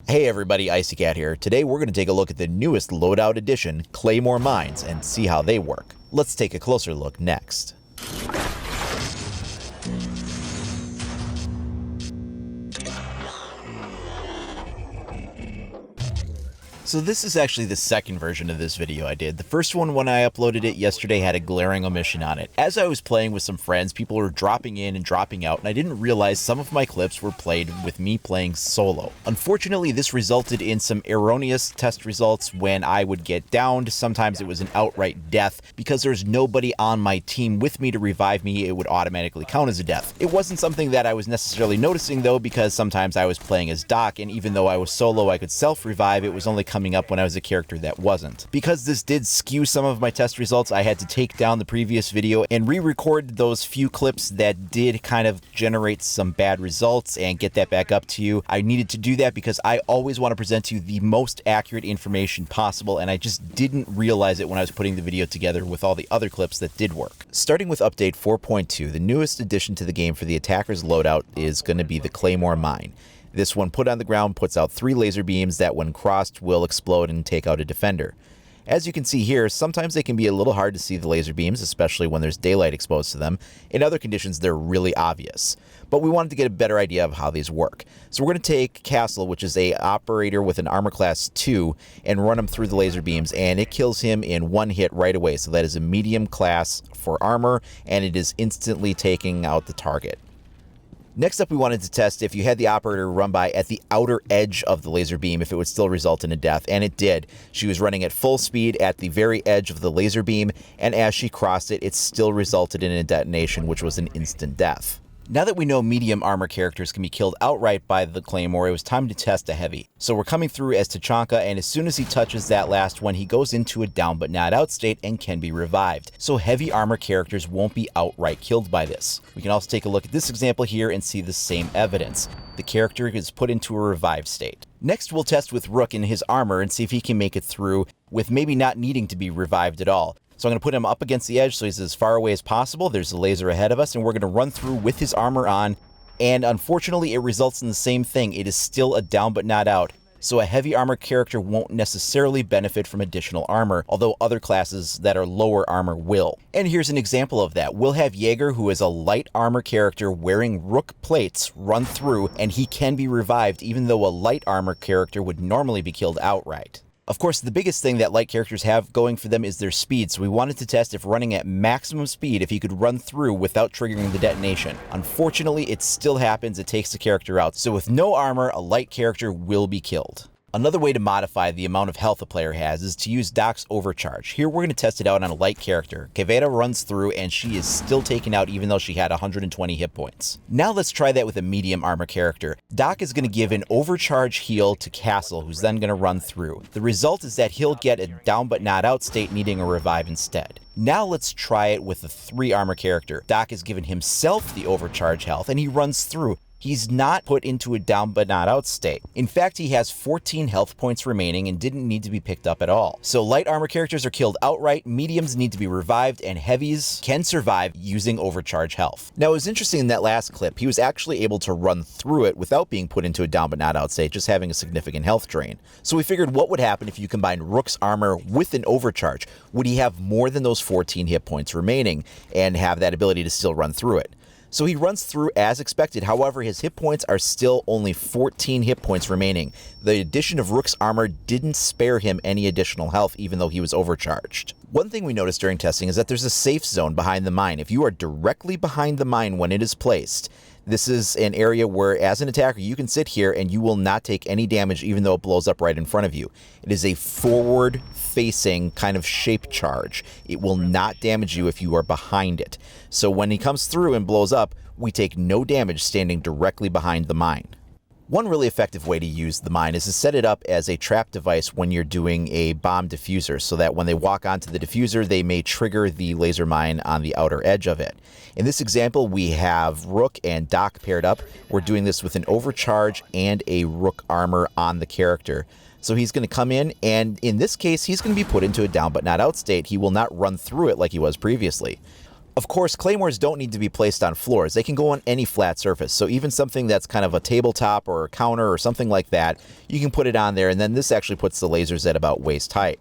Hey everybody, Icy Cat here. Today we're going to take a look at the newest loadout edition, Claymore Mines, and see how they work. Let's take a closer look next. So this is actually the second version of this video I did. The first one, when I uploaded it yesterday, had a glaring omission on it. As I was playing with some friends, people were dropping in and dropping out, and I didn't realize some of my clips were played with me playing solo. Unfortunately, this resulted in some erroneous test results when I would get downed. Sometimes it was an outright death. Because there's nobody on my team with me to revive me, it would automatically count as a death. It wasn't something that I was necessarily noticing though, because sometimes I was playing as Doc, and even though I was solo I could self-revive, it was only coming up when I was a character that wasn't. Because this did skew some of my test results, I had to take down the previous video and re-record those few clips that did kind of generate some bad results and get that back up to you. I needed to do that because I always want to present to you the most accurate information possible, and I just didn't realize it when I was putting the video together with all the other clips that did work. Starting with update 4.2, the newest addition to the game for the attacker's loadout is going to be the Claymore Mine. This one put on the ground puts out 3 laser beams that when crossed will explode and take out a defender. As you can see here, sometimes they can be a little hard to see the laser beams, especially when there's daylight exposed to them. In other conditions, they're really obvious. But we wanted to get a better idea of how these work. So we're going to take Castle, which is a operator with an armor class 2, and run him through the laser beams, and it kills him in one hit right away. So that is a medium class for armor, and it is instantly taking out the target. Next up, we wanted to test if you had the operator run by at the outer edge of the laser beam, if it would still result in a death, and it did. She was running at full speed at the very edge of the laser beam, and as she crossed it, it still resulted in a detonation, which was an instant death. Now that we know medium armor characters can be killed outright by the Claymore, it was time to test a heavy. So we're coming through as Tachanka, and as soon as he touches that last one, he goes into a down but not out state and can be revived. So heavy armor characters won't be outright killed by this. We can also take a look at this example here and see the same evidence. The character is put into a revived state. Next, we'll test with Rook in his armor and see if he can make it through with maybe not needing to be revived at all. So I'm going to put him up against the edge so he's as far away as possible. There's a laser ahead of us, and we're going to run through with his armor on. And unfortunately, it results in the same thing. It is still a down but not out. So a heavy armor character won't necessarily benefit from additional armor, although other classes that are lower armor will. And here's an example of that. We'll have Jaeger, who is a light armor character wearing Rook plates, run through, and he can be revived even though a light armor character would normally be killed outright. Of course, the biggest thing that light characters have going for them is their speed, so we wanted to test if running at maximum speed, if he could run through without triggering the detonation. Unfortunately, it still happens, it takes the character out, so with no armor, a light character will be killed. Another way to modify the amount of health a player has is to use Doc's overcharge. Here we're going to test it out on a light character. Keveda runs through and she is still taken out even though she had 120 hit points. Now let's try that with a medium armor character. Doc is going to give an overcharge heal to Castle, who's then going to run through. The result is that he'll get a down but not out state, needing a revive instead. Now let's try it with a 3 armor character. Doc has given himself the overcharge health and he runs through. He's not put into a down but not out state. In fact, he has 14 health points remaining and didn't need to be picked up at all. So light armor characters are killed outright, mediums need to be revived, and heavies can survive using overcharge health. Now, it was interesting in that last clip, he was actually able to run through it without being put into a down but not out state, just having a significant health drain. So we figured what would happen if you combine Rook's armor with an overcharge? Would he have more than those 14 hit points remaining and have that ability to still run through it? So he runs through as expected, however his hit points are still only 14 hit points remaining. The addition of Rook's armor didn't spare him any additional health even though he was overcharged. One thing we noticed during testing is that there's a safe zone behind the mine. If you are directly behind the mine when it is placed, this is an area where, as an attacker, you can sit here and you will not take any damage even though it blows up right in front of you. It is a forward-facing kind of shape charge. It will not damage you if you are behind it. So when he comes through and blows up, we take no damage standing directly behind the mine. One really effective way to use the mine is to set it up as a trap device when you're doing a bomb diffuser, so that when they walk onto the diffuser, they may trigger the laser mine on the outer edge of it. In this example, we have Rook and Doc paired up. We're doing this with an overcharge and a Rook armor on the character. So he's going to come in, and in this case, he's going to be put into a down but not out state. He will not run through it like he was previously. Of course, claymores don't need to be placed on floors. They can go on any flat surface. So even something that's kind of a tabletop or a counter or something like that, you can put it on there, and then this actually puts the lasers at about waist height.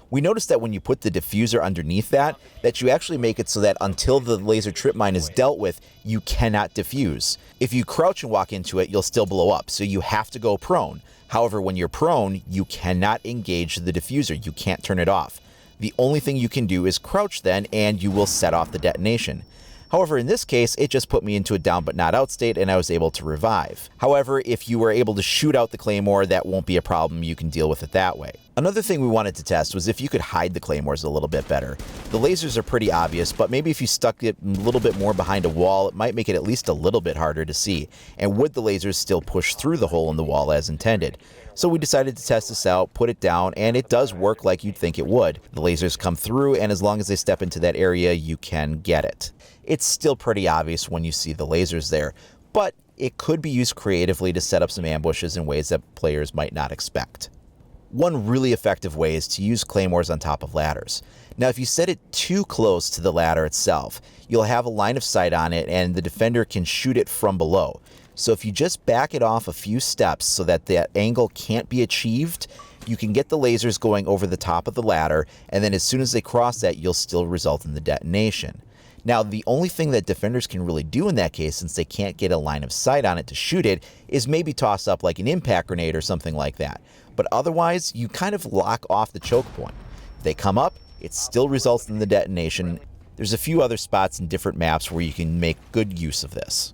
We noticed that when you put the diffuser underneath that you actually make it so that until the laser trip mine is dealt with, you cannot diffuse. If you crouch and walk into it, you'll still blow up, so you have to go prone. However, when you're prone, you cannot engage the diffuser. You can't turn it off. The only thing you can do is crouch then, and you will set off the detonation. However, in this case, it just put me into a down but not out state, and I was able to revive. However, if you were able to shoot out the claymore, that won't be a problem. You can deal with it that way. Another thing we wanted to test was if you could hide the claymores a little bit better. The lasers are pretty obvious, but maybe if you stuck it a little bit more behind a wall, it might make it at least a little bit harder to see. And would the lasers still push through the hole in the wall as intended? So we decided to test this out, put it down, and it does work like you'd think it would. The lasers come through, and as long as they step into that area, you can get it. It's still pretty obvious when you see the lasers there, but it could be used creatively to set up some ambushes in ways that players might not expect. One really effective way is to use claymores on top of ladders. Now, if you set it too close to the ladder itself, you'll have a line of sight on it, and the defender can shoot it from below. So if you just back it off a few steps so that that angle can't be achieved, you can get the lasers going over the top of the ladder, and then as soon as they cross that, you'll still result in the detonation. Now, the only thing that defenders can really do in that case, since they can't get a line of sight on it to shoot it, is maybe toss up like an impact grenade or something like that. But otherwise, you kind of lock off the choke point. If they come up, it still results in the detonation. There's a few other spots in different maps where you can make good use of this.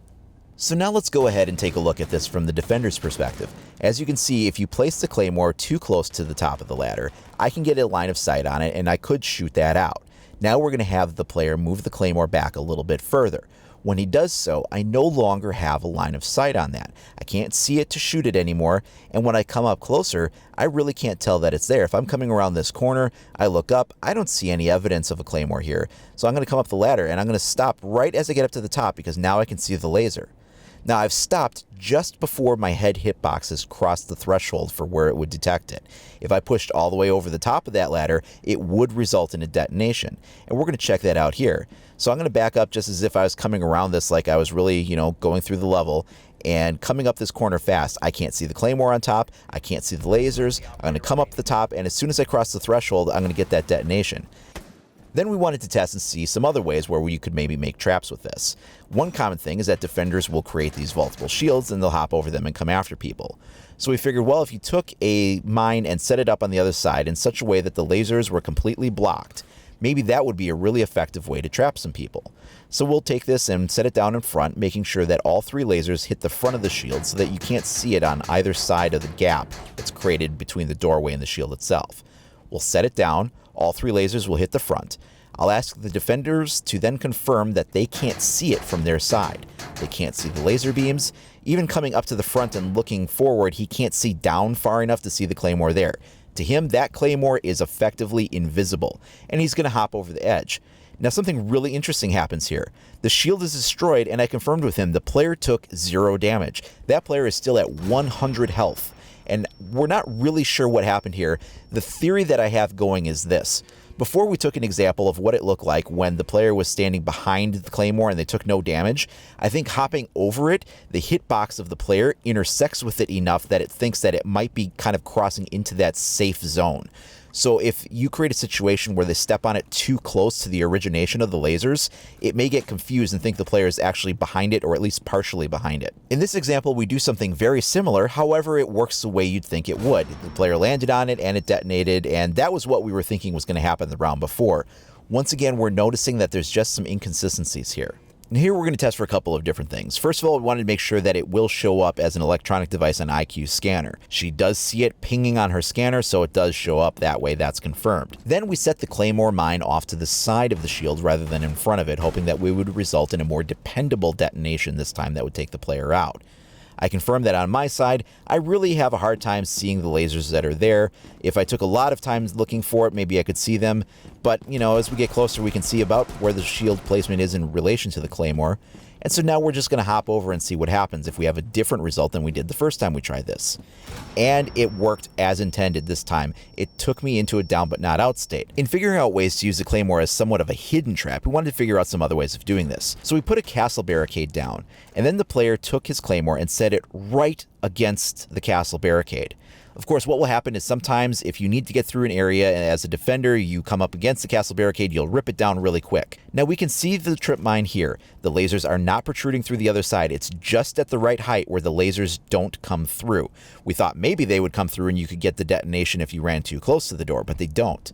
So now let's go ahead and take a look at this from the defender's perspective. As you can see, if you place the claymore too close to the top of the ladder, I can get a line of sight on it, and I could shoot that out. Now we're going to have the player move the claymore back a little bit further. When he does so, I no longer have a line of sight on that. I can't see it to shoot it anymore, and when I come up closer, I really can't tell that it's there. If I'm coming around this corner, I look up, I don't see any evidence of a claymore here. So I'm going to come up the ladder, and I'm going to stop right as I get up to the top because now I can see the laser. Now I've stopped just before my head hitboxes crossed the threshold for where it would detect it. If I pushed all the way over the top of that ladder, it would result in a detonation. And we're going to check that out here. So I'm going to back up just as if I was coming around this like I was really, going through the level. And coming up this corner fast, I can't see the claymore on top, I can't see the lasers. I'm going to come up the top, and as soon as I cross the threshold, I'm going to get that detonation. Then we wanted to test and see some other ways where you could maybe make traps with this. One common thing is that defenders will create these vaultable shields, and they'll hop over them and come after people. So we figured, well, if you took a mine and set it up on the other side in such a way that the lasers were completely blocked, maybe that would be a really effective way to trap some people. So we'll take this and set it down in front, making sure that all three lasers hit the front of the shield so that you can't see it on either side of the gap that's created between the doorway and the shield itself. We'll set it down, all three lasers will hit the front. I'll ask the defenders to then confirm that they can't see it from their side. They can't see the laser beams. Even coming up to the front and looking forward, he can't see down far enough to see the claymore there. To him, that claymore is effectively invisible, and he's going to hop over the edge. Now, something really interesting happens here. The shield is destroyed, and I confirmed with him the player took 0 damage. That player is still at 100 health, and we're not really sure what happened here. The theory that I have going is this. Before we took an example of what it looked like when the player was standing behind the claymore and they took no damage, I think hopping over it, the hitbox of the player intersects with it enough that it thinks that it might be kind of crossing into that safe zone. So if you create a situation where they step on it too close to the origination of the lasers, it may get confused and think the player is actually behind it, or at least partially behind it. In this example, we do something very similar. However, it works the way you'd think it would. The player landed on it and it detonated, and that was what we were thinking was going to happen the round before. Once again, we're noticing that there's just some inconsistencies here. And here we're going to test for a couple of different things. First of all, we wanted to make sure that it will show up as an electronic device on IQ's scanner. She does see it pinging on her scanner, so it does show up that way. That's confirmed. Then we set the Claymore Mine off to the side of the shield rather than in front of it, hoping that we would result in a more dependable detonation this time that would take the player out. I confirmed that on my side, I really have a hard time seeing the lasers that are there. If I took a lot of time looking for it, maybe I could see them. But, as we get closer, we can see about where the shield placement is in relation to the Claymore. And so now we're just going to hop over and see what happens if we have a different result than we did the first time we tried this. And it worked as intended this time. It took me into a down but not out state. In figuring out ways to use the Claymore as somewhat of a hidden trap, we wanted to figure out some other ways of doing this. So we put a castle barricade down, and then the player took his Claymore and set it right against the castle barricade. Of course, what will happen is sometimes if you need to get through an area and as a defender you come up against the castle barricade, you'll rip it down really quick. Now we can see the trip mine here. The lasers are not protruding through the other side. It's just at the right height where the lasers don't come through. We thought maybe they would come through and you could get the detonation if you ran too close to the door, but they don't.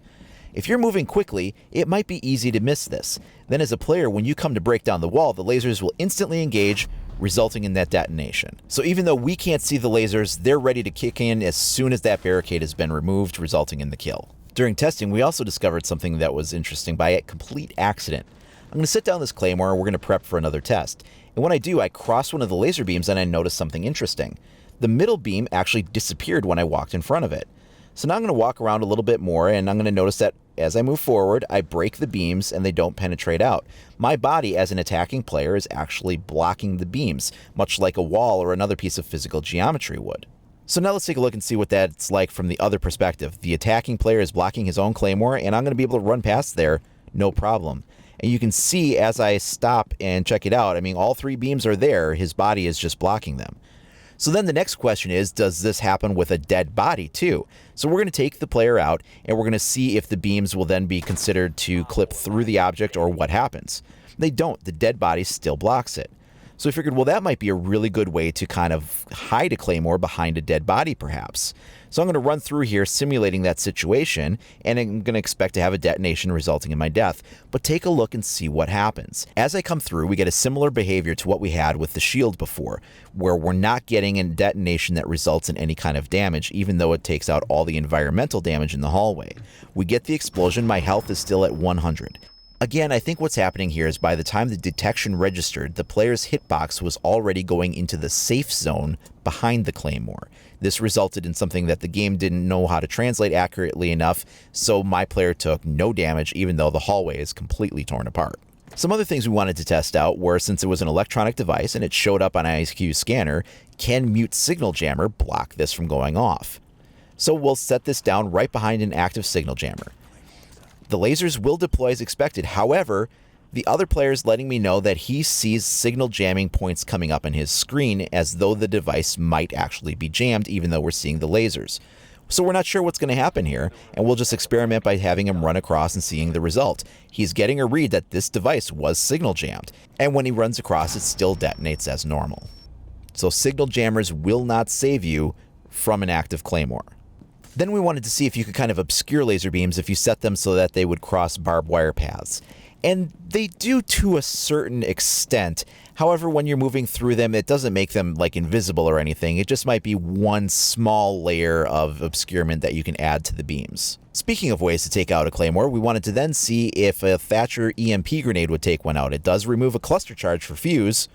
If you're moving quickly, it might be easy to miss this. Then as a player, when you come to break down the wall, the lasers will instantly engage, resulting in that detonation. So even though we can't see the lasers, they're ready to kick in as soon as that barricade has been removed, resulting in the kill. During testing, we also discovered something that was interesting by a complete accident. I'm going to set down this Claymore and we're going to prep for another test. And when I do, I cross one of the laser beams and I notice something interesting. The middle beam actually disappeared when I walked in front of it. So now I'm going to walk around a little bit more and I'm going to notice that as I move forward, I break the beams and they don't penetrate out. My body as an attacking player is actually blocking the beams, much like a wall or another piece of physical geometry would. So now let's take a look and see what that's like from the other perspective. The attacking player is blocking his own Claymore and I'm going to be able to run past there, no problem. And you can see as I stop and check it out, I mean, all three beams are there, his body is just blocking them. So then the next question is, does this happen with a dead body too? So we're going to take the player out and we're going to see if the beams will then be considered to clip through the object or what happens. They don't. The dead body still blocks it. So we figured, well, that might be a really good way to kind of hide a Claymore behind a dead body perhaps. So I'm going to run through here simulating that situation, and I'm going to expect to have a detonation resulting in my death. But take a look and see what happens. As I come through, we get a similar behavior to what we had with the shield before, where we're not getting a detonation that results in any kind of damage, even though it takes out all the environmental damage in the hallway. We get the explosion, my health is still at 100. Again, I think what's happening here is by the time the detection registered, the player's hitbox was already going into the safe zone behind the Claymore. This resulted in something that the game didn't know how to translate accurately enough, so my player took no damage even though the hallway is completely torn apart. Some other things we wanted to test out were, since it was an electronic device and it showed up on ISQ's scanner, can Mute Signal Jammer block this from going off? So we'll set this down right behind an active Signal Jammer. The lasers will deploy as expected. However, the other player is letting me know that he sees signal jamming points coming up on his screen as though the device might actually be jammed, even though we're seeing the lasers. So we're not sure what's going to happen here, and we'll just experiment by having him run across and seeing the result. He's getting a read that this device was signal jammed, and when he runs across, it still detonates as normal. So signal jammers will not save you from an active Claymore. Then we wanted to see if you could kind of obscure laser beams if you set them so that they would cross barbed wire paths. And they do to a certain extent. However, when you're moving through them, it doesn't make them like invisible or anything. It just might be one small layer of obscurement that you can add to the beams. Speaking of ways to take out a Claymore, we wanted to then see if a Thatcher EMP grenade would take one out. It does remove a cluster charge for fuse,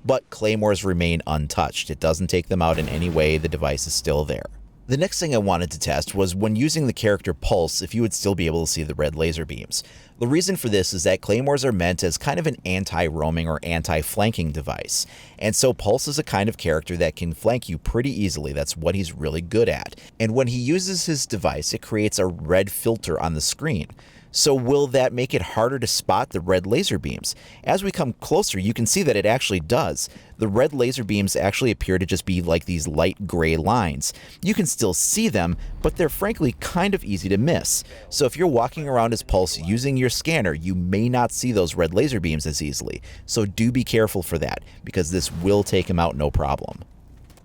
but Claymores remain untouched. It doesn't take them out in any way. The device is still there. The next thing I wanted to test was when using the character Pulse, if you would still be able to see the red laser beams. The reason for this is that Claymores are meant as kind of an anti-roaming or anti-flanking device. And so Pulse is a kind of character that can flank you pretty easily. That's what he's really good at. And when he uses his device, it creates a red filter on the screen. So will that make it harder to spot the red laser beams? As we come closer, you can see that it actually does. The red laser beams actually appear to just be like these light gray lines. You can still see them, but they're frankly kind of easy to miss. So if you're walking around as Pulse using your scanner, you may not see those red laser beams as easily. So do be careful for that, because this will take him out no problem.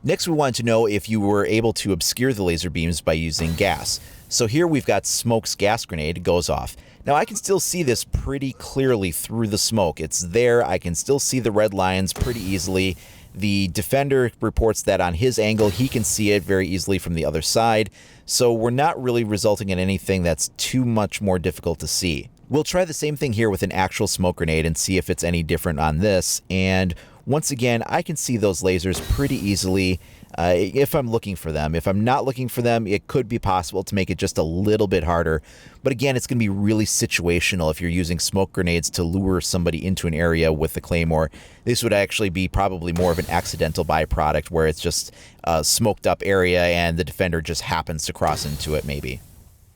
Next, we wanted to know if you were able to obscure the laser beams by using gas. So here we've got Smoke's gas grenade goes off. Now I can still see this pretty clearly through the smoke. It's there. I can still see the red lines pretty easily. The defender reports that on his angle, he can see it very easily from the other side. So we're not really resulting in anything that's too much more difficult to see. We'll try the same thing here with an actual smoke grenade and see if it's any different on this. And once again, I can see those lasers pretty easily. if I'm looking for them. If I'm not looking for them, it could be possible to make it just a little bit harder. But again, it's going to be really situational if you're using smoke grenades to lure somebody into an area with the Claymore. This would actually be probably more of an accidental byproduct where it's just a smoked up area and the defender just happens to cross into it maybe.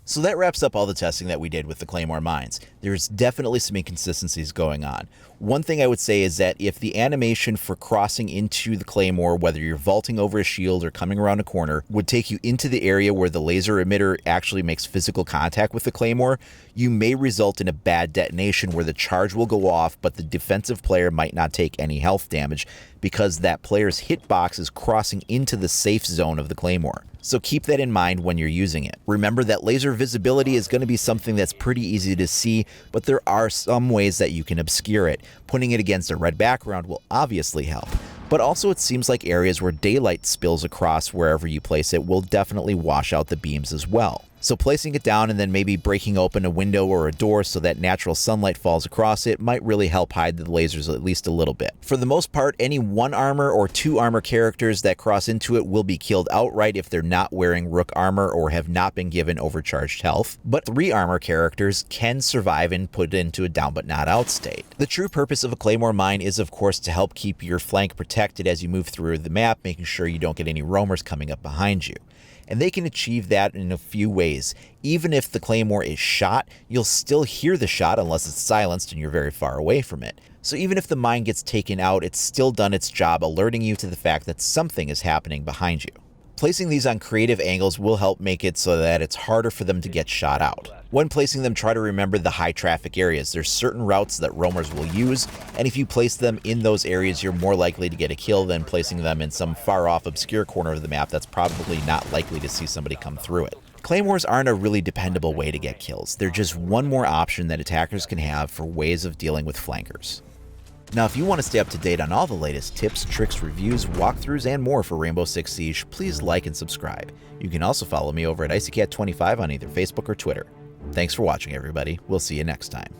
So that wraps up all the testing that we did with the Claymore mines. There's definitely some inconsistencies going on. One thing I would say is that if the animation for crossing into the Claymore, whether you're vaulting over a shield or coming around a corner, would take you into the area where the laser emitter actually makes physical contact with the Claymore, you may result in a bad detonation where the charge will go off, but the defensive player might not take any health damage because that player's hitbox is crossing into the safe zone of the Claymore. So keep that in mind when you're using it. Remember that laser visibility is going to be something that's pretty easy to see, but there are some ways that you can obscure it. Putting it against a red background will obviously help. But also it seems like areas where daylight spills across wherever you place it will definitely wash out the beams as well. So placing it down and then maybe breaking open a window or a door so that natural sunlight falls across it might really help hide the lasers at least a little bit. For the most part, any 1 armor or 2 armor characters that cross into it will be killed outright if they're not wearing rook armor or have not been given overcharged health. But 3 armor characters can survive and put into a down but not out state. The true purpose of a Claymore mine is of course to help keep your flank protected as you move through the map, making sure you don't get any roamers coming up behind you. And they can achieve that in a few ways. Even if the Claymore is shot, you'll still hear the shot unless it's silenced and you're very far away from it. So even if the mine gets taken out, it's still done its job alerting you to the fact that something is happening behind you. Placing these on creative angles will help make it so that it's harder for them to get shot out. When placing them, try to remember the high traffic areas. There's certain routes that roamers will use, and if you place them in those areas, you're more likely to get a kill than placing them in some far off obscure corner of the map that's probably not likely to see somebody come through it. Claymores aren't a really dependable way to get kills. They're just one more option that attackers can have for ways of dealing with flankers. Now, if you want to stay up to date on all the latest tips, tricks, reviews, walkthroughs, and more for Rainbow Six Siege, please like and subscribe. You can also follow me over at IcyCat25 on either Facebook or Twitter. Thanks for watching, everybody. We'll see you next time.